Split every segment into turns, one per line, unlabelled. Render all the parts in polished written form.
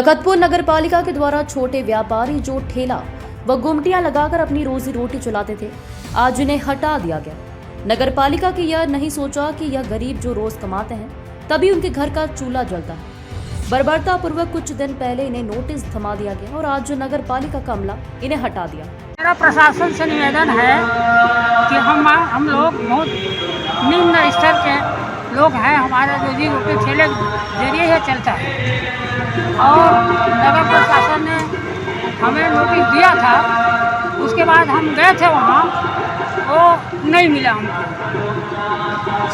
तखतपुर नगर पालिका के द्वारा छोटे व्यापारी जो ठेला व गुमटियां लगाकर अपनी रोजी रोटी चलाते थे, आज इन्हें हटा दिया गया। नगर पालिका की यह नहीं सोचा कि यह गरीब जो रोज कमाते हैं तभी उनके घर का चूल्हा जलता है। बर्बरता पूर्वक कुछ दिन पहले इन्हें नोटिस थमा दिया गया और आज नगर पालिका का अमला इन्हें हटा दिया।
मेरा प्रशासन से निवेदन है कि हम लोग बहुत निम्न स्तर के लोग हैं, हमारे रोजी रोटी ठेले जरिए ही चलता है और नगर प्रशासन ने हमें नोटिस दिया था। उसके बाद हम गए थे वहाँ, वो नहीं मिला हमको,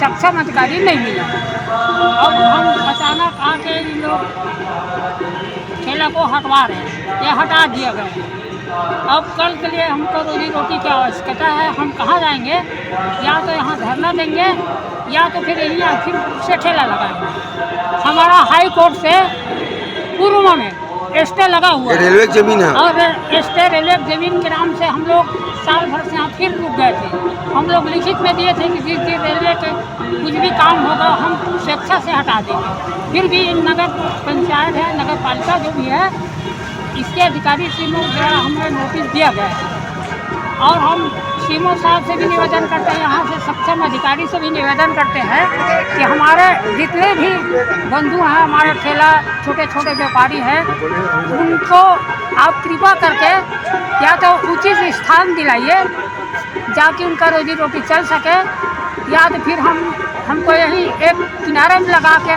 सक्षम अधिकारी नहीं मिला। अब हम अचानक आके इन लोग ठेला को हटवा रहे हैं, ये हटा दिया गया है। अब कल के लिए हमको रोजी रोटी की आवश्यकता है, हम कहाँ जाएंगे? या तो यहाँ धरना देंगे या तो फिर यहीं फिर से ठेला लगाएंगे। हमारा हाई कोर्ट से पूर्व में स्टे लगा हुआ है,
रेलवे जमीन है
और स्टे रेलवे जमीन के नाम से हम लोग साल भर से यहाँ फिर रुक गए थे। हम लोग लिखित में दिए थे कि जिस दिन रेलवे के कुछ भी काम होगा हम स्वेच्छा से हटा देंगे। फिर भी नगर पंचायत है, नगर पालिका जो भी है, इसके अधिकारी सीमो द्वारा हमें नोटिस दिया गया है और हम सीमो साहब से भी निवेदन करते हैं, यहाँ से सक्षम अधिकारी से भी निवेदन करते हैं कि हमारे जितने भी बंधु हैं, हमारे ठेला छोटे छोटे व्यापारी हैं, उनको आप कृपा करके या तो उचित स्थान दिलाइए जाके उनका रोजी रोटी चल सके, या तो फिर हमको यही एक किनारे में लगा के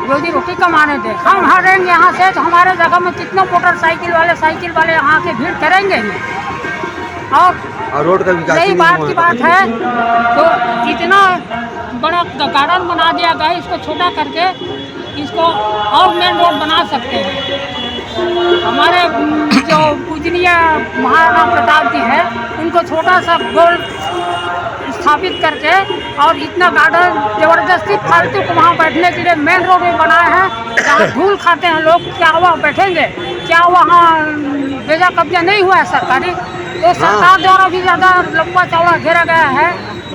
रोजी रोटी कमाने दें। हम हटेंगे यहाँ से तो हमारे जगह में कितने मोटरसाइकिल वाले साइकिल वाले यहाँ के भीड़ करेंगे ही। और
रोड का विकास
यही बात की बात है तो इतना बड़ा गार्डन बना दिया गया है, इसको छोटा करके इसको और मेन रोड बना सकते हैं। हमारे जो पूजनीय महाराणा प्रताप जी है, उनको छोटा सा गोल स्थापित करके और इतना गार्डन जबरदस्ती फालतू को वहाँ बैठने के लिए मेन रोड में बनाए हैं, जहाँ धूल खाते हैं लोग। क्या वहाँ बैठेंगे? क्या वहाँ बेजा कब्जा नहीं हुआ है सरकारी? तो सरकार द्वारा भी ज़्यादा लंबा चौड़ा घेरा गया है।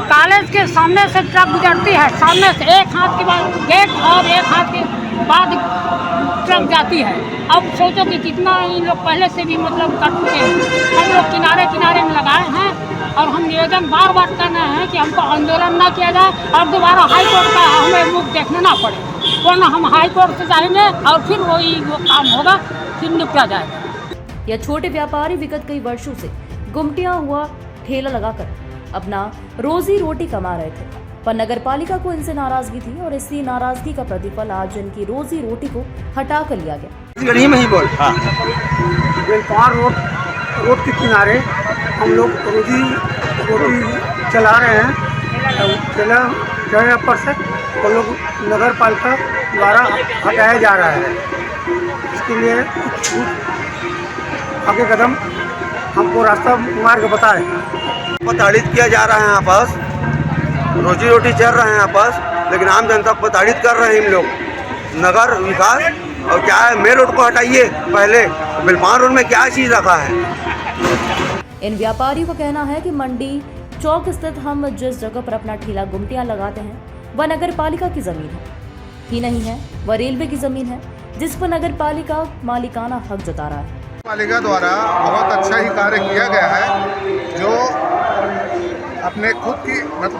कॉलेज के सामने से ट्रक गुजरती है, सामने से एक हाथ के बाद गेट और एक हाथ के बाद ट्रक जाती है। अब सोचो कि कितना इन लोग पहले से भी मतलब कर चुके हैं। हम लोग किनारे किनारे में लगाए हैं और हम निवेदन बार बार करना है कि हमको आंदोलन ना किया जाए और दोबारा हाई कोर्ट का हमें मुख देखना ना पड़े, वरना हम हाई कोर्ट से जाएंगे और फिर वो काम होगा, फिर निपटा जाएगा।
यह छोटे व्यापारी विगत कई वर्षों से गुमटियां हुआ ठेला लगाकर अपना रोजी रोटी कमा रहे थे, पर नगर पालिका को इनसे नाराजगी थी और इसी नाराजगी का प्रतिफल आज इनकी रोजी रोटी को हटा कर लिया गया।
गढ़ी में ही बोल
बेलपार रोड के किनारे हम लोग रोजी चला रहे हैं। ठेला जगह पर से वो लोग नगर पालिका द्वारा हटाया जा रहा है। इसके लिए आगे कदम हमको रास्ता मार्ग बताए।
प्रताड़ित किया जा रहा है, आपस रोजी रोटी चल रहे हैं आपस, लेकिन आम जनता को प्रताड़ित कर रहे हैं इन लोग। नगर विकास और क्या है, मेन रोड को हटाइए पहले, बेलपार रोड में क्या चीज़ रखा है।
इन व्यापारियों का कहना है कि मंडी चौक स्थित हम जिस जगह पर अपना ठेला गुमटियां लगाते हैं वह नगर पालिका की जमीन है ही नहीं है, वह रेलवे की जमीन है जिस पर नगर पालिका मालिकाना हक जता रहा है।
पालिका द्वारा बहुत अच्छा ही कार्य किया गया है, जो अपने खुद की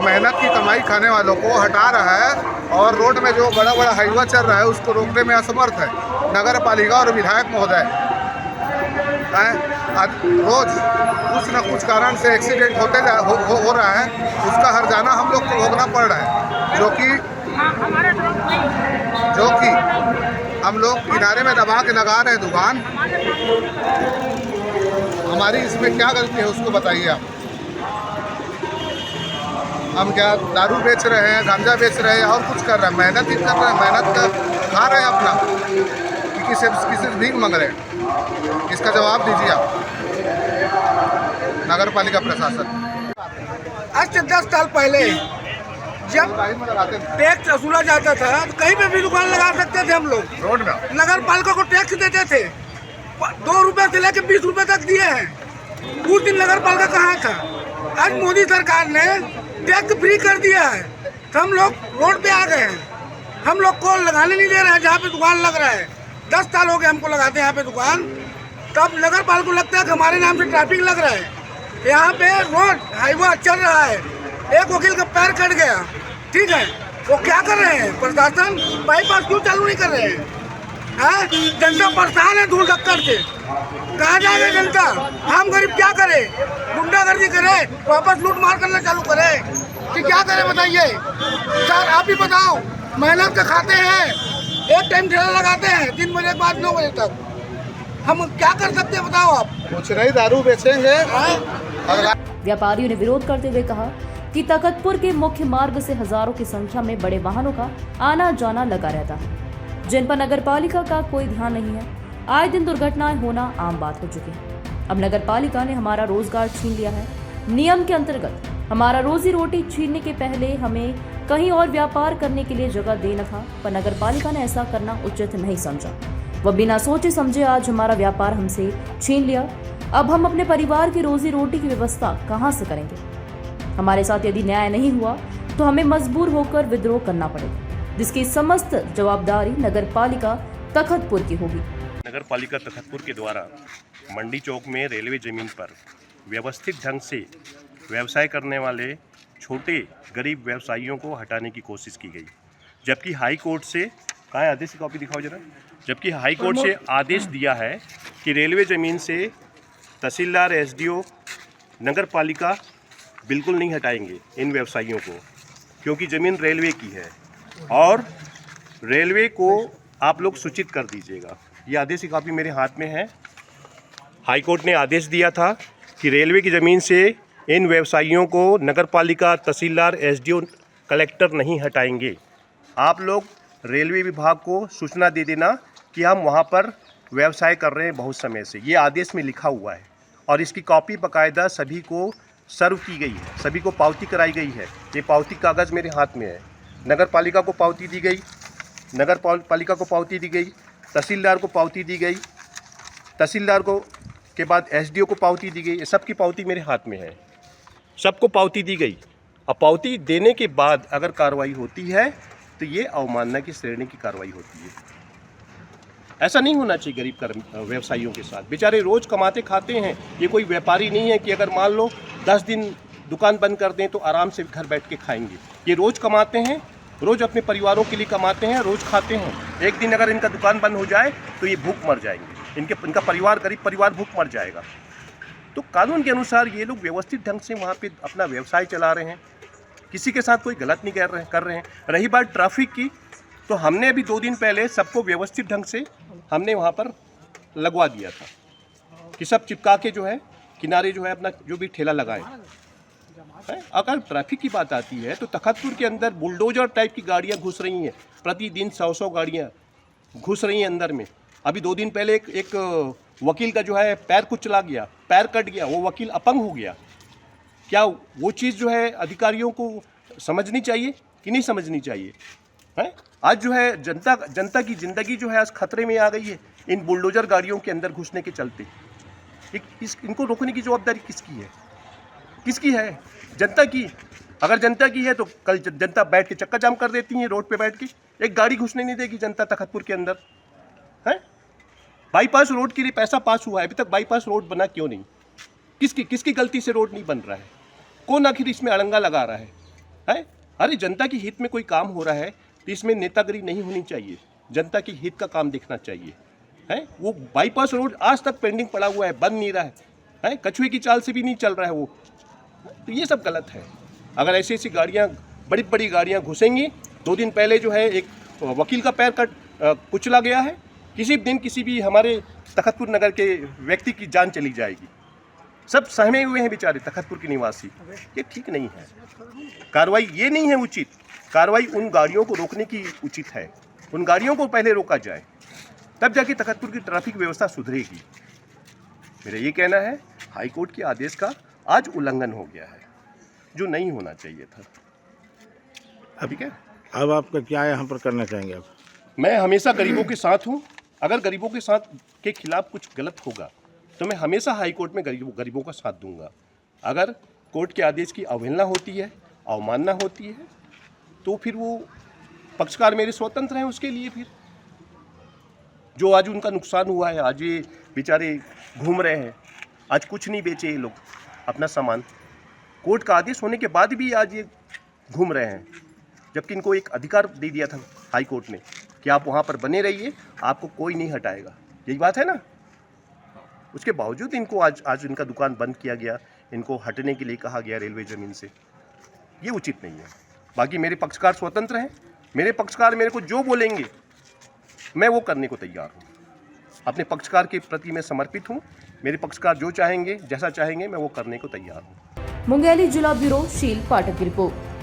मेहनत की कमाई खाने वालों को हटा रहा है और रोड में जो बड़ा बड़ा हाईवा चल रहा है उसको रोकने में असमर्थ है नगर पालिका और विधायक महोदय। रोज कुछ न कुछ कारण से एक्सीडेंट हो रहा है, उसका हर्जाना हम लोग को भोगना पड़ रहा है, जो कि हम लोग किनारे में दबा के लगा रहे हैं दुकान। हमारी इसमें क्या गलती है उसको बताइए आप। हम क्या दारू बेच रहे हैं, गांजा बेच रहे हैं और कुछ कर रहे हैं? मेहनत ही कर रहे हैं, मेहनत का खा रहे हैं अपना, किसी से भीख मांग रहे हैं? इसका जवाब दीजिए आप नगर पालिका प्रशासन।
आज से 10 साल पहले जब टैक्स वसूला जाता था तो कहीं पे भी दुकान लगा सकते थे हम लोग।
रोड में
नगर पालिका को टैक्स देते थे, 2 रुपए से लेकर 20 रुपए तक दिए हैं। उस दिन नगर पालिका कहाँ था? आज मोदी सरकार ने टैक्स फ्री कर दिया है तो हम लोग रोड पे आ गए हैं। हम लोग को लगाने नहीं दे रहे हैं जहाँ पे दुकान लग रहा है। 10 साल हो गए हमको लगाते हैं यहाँ पे दुकान। तब नगर पालिका को लगता है कि हमारे नाम से ट्रैफिक लग रहा है। यहाँ पे रोड हाईवे चल रहा है, एक वकील का पैर कट गया, ठीक है, वो क्या कर रहे हैं प्रशासन? बाईपास क्यों चालू नहीं कर रहे हैं? जनता परेशान है धूल धक्कर से, कहाँ जाएगा जनता? हम गरीब क्या करे? गुंडागर्दी करे, वापस लूट मार करना चालू करे कि क्या करे बताइए सर? आप ही बताओ। मेहनत का खाते हैं, एक टाइम ठेला लगाते हैं 3 बजे के बाद 9 बजे तक, हम क्या कर सकते हैं बताओ आप?
कुछ नहीं, दारू बेचेंगे।
व्यापारियों ने विरोध करते हुए कहा कि तखतपुर के मुख्य मार्ग से हजारों की संख्या में बड़े वाहनों का आना जाना लगा रहता है, जिन पर नगर पालिका का कोई ध्यान नहीं है। आए दिन दुर्घटनाएं होना आम बात हो चुकी है। अब नगर पालिका ने हमारा रोजगार छीन लिया है। नियम के अंतर्गत हमारा रोजी रोटी छीनने के पहले हमें कहीं और व्यापार करने के लिए जगह देना था, पर नगर पालिका ने ऐसा करना उचित नहीं समझा। वह बिना सोचे समझे आज हमारा व्यापार हमसे छीन लिया। अब हम अपने परिवार की रोजी रोटी की व्यवस्था कहां से करेंगे? हमारे साथ यदि न्याय नहीं हुआ तो हमें मजबूर होकर विद्रोह करना पड़ेगा, जिसकी समस्त जवाबदारी नगर पालिका तखतपुर की होगी।
नगर पालिका तखतपुर के द्वारा मंडी चौक में रेलवे ज़मीन पर व्यवस्थित ढंग से व्यवसाय करने वाले छोटे गरीब व्यवसायियों को हटाने की कोशिश की गई, जबकि हाई कोर्ट से कहाँ है आदेश की कॉपी दिखाओ जरा। जबकि हाई कोर्ट से आदेश दिया है कि रेलवे ज़मीन से तहसीलदार, एसडीओ, नगर पालिका बिल्कुल नहीं हटाएंगे इन व्यवसायियों को, क्योंकि ज़मीन रेलवे की है और रेलवे को आप लोग सूचित कर दीजिएगा। ये आदेश की कॉपी मेरे हाथ में है। हाई कोर्ट ने आदेश दिया था कि रेलवे की ज़मीन से इन व्यवसायियों को नगर पालिका, तहसीलदार, एसडीओ, कलेक्टर नहीं हटाएंगे। आप लोग रेलवे विभाग को सूचना दे देना कि हम वहाँ पर व्यवसाय कर रहे हैं बहुत समय से। ये आदेश में लिखा हुआ है और इसकी कॉपी बाकायदा सभी को सर्व की गई है, सभी को पावती कराई गई है। ये पावती कागज़ मेरे हाथ में है। नगर पालिका को पावती दी गई, नगर पालिका को पावती दी गई, तहसीलदार को पावती दी गई, तहसीलदार को के बाद एसडीओ को पावती दी गई। सबकी पावती मेरे हाथ में है, सबको पावती दी गई। अब पावती देने के बाद अगर कार्रवाई होती है तो ये अवमानना की श्रेणी की कार्रवाई होती है। ऐसा नहीं होना चाहिए गरीब व्यवसायियों के साथ। बेचारे रोज़ कमाते खाते हैं, ये कोई व्यापारी नहीं है कि अगर मान लो 10 दिन दुकान बंद कर दें तो आराम से घर बैठ के खाएंगे। ये रोज़ कमाते हैं, रोज़ अपने परिवारों के लिए कमाते हैं, रोज़ खाते हैं। एक दिन अगर इनका दुकान बंद हो जाए तो ये भूख मर जाएंगे, इनका परिवार, गरीब परिवार भूख मर जाएगा। तो कानून के अनुसार ये लोग व्यवस्थित ढंग से वहाँ पे अपना व्यवसाय चला रहे हैं, किसी के साथ कोई गलत नहीं कर रहे हैं। रही बात ट्रैफिक की, तो हमने अभी 2 दिन पहले सबको व्यवस्थित ढंग से हमने वहाँ पर लगवा दिया था कि सब चिपका के जो है किनारे जो है अपना जो भी ठेला लगाएं। अगर ट्रैफिक की बात आती है तो तखतपुर के अंदर बुलडोजर टाइप की गाड़ियाँ घुस रही हैं, प्रतिदिन 100 गाड़ियाँ घुस रही हैं अंदर में। अभी 2 दिन पहले एक वकील का जो है पैर कुचला गया, पैर कट गया, वो वकील अपंग हो गया। क्या वो चीज़ जो है अधिकारियों को समझनी चाहिए कि नहीं समझनी चाहिए? है आज जो है जनता की ज़िंदगी जो है आज खतरे में आ गई है इन बुलडोजर गाड़ियों के अंदर घुसने के चलते। इनको रोकने की जवाबदारी किसकी है? किसकी है? जनता की। अगर जनता की है तो कल जनता बैठ के चक्का जाम कर देती है रोड पे बैठ के, एक गाड़ी घुसने नहीं देगी जनता तखतपुर के अंदर। है बाईपास रोड के लिए पैसा पास हुआ है, अभी तक बाईपास रोड बना क्यों नहीं? किसकी गलती से रोड नहीं बन रहा है? कौन आखिर इसमें अड़ंगा लगा रहा है? अरे जनता की हित में कोई काम हो रहा है तो इसमें नेतागिरी नहीं होनी चाहिए, जनता की हित का काम देखना चाहिए। है वो बाईपास रोड आज तक पेंडिंग पड़ा हुआ है, बन नहीं रहा है, कछुए की चाल से भी नहीं चल रहा है वो। तो ये सब गलत है। अगर ऐसी गाड़ियाँ, बड़ी गाड़ियाँ घुसेंगी, 2 दिन पहले जो है एक वकील का पैर कुचला गया है, किसी दिन किसी भी हमारे तखतपुर नगर के व्यक्ति की जान चली जाएगी। सब सहमे हुए हैं बेचारे तखतपुर के निवासी। ये ठीक नहीं है, कार्रवाई ये नहीं है उचित। कार्रवाई उन गाड़ियों को रोकने की उचित है, उन गाड़ियों को पहले रोका जाए, तब जाके तखतपुर की ट्रैफिक व्यवस्था सुधरेगी। मेरा ये कहना है हाई कोर्ट के आदेश का आज उल्लंघन हो गया है, जो नहीं होना चाहिए था। ठीक है,
अब आपका क्या यहाँ पर करना चाहेंगे आप?
मैं हमेशा गरीबों के साथ हूँ। अगर गरीबों के साथ के खिलाफ कुछ गलत होगा तो मैं हमेशा हाई कोर्ट में गरीबों का साथ दूंगा। अगर कोर्ट के आदेश की अवहेलना होती है, अवमानना होती है, तो फिर वो पक्षकार मेरे स्वतंत्र हैं उसके लिए। फिर जो आज उनका नुकसान हुआ है, आज ये बेचारे घूम रहे हैं, आज कुछ नहीं बेचे ये लोग अपना सामान, कोर्ट का आदेश होने के बाद भी आज ये घूम रहे हैं, जबकि इनको एक अधिकार दे दिया था हाई कोर्ट ने कि आप वहाँ पर बने रहिए, आपको कोई नहीं हटाएगा। यही बात है ना। उसके बावजूद इनको आज इनका दुकान बंद किया गया, इनको हटने के लिए कहा गया रेलवे ज़मीन से। ये उचित नहीं है। बाकी मेरे पक्षकार स्वतंत्र हैं, मेरे पक्षकार मेरे को जो बोलेंगे मैं वो करने को तैयार हूँ। अपने पक्षकार के प्रति मैं समर्पित हूँ। मेरे पक्षकार जो चाहेंगे, जैसा चाहेंगे, मैं वो करने को तैयार हूँ।
मुंगेली जिला ब्यूरो शील पाठक की रिपोर्ट।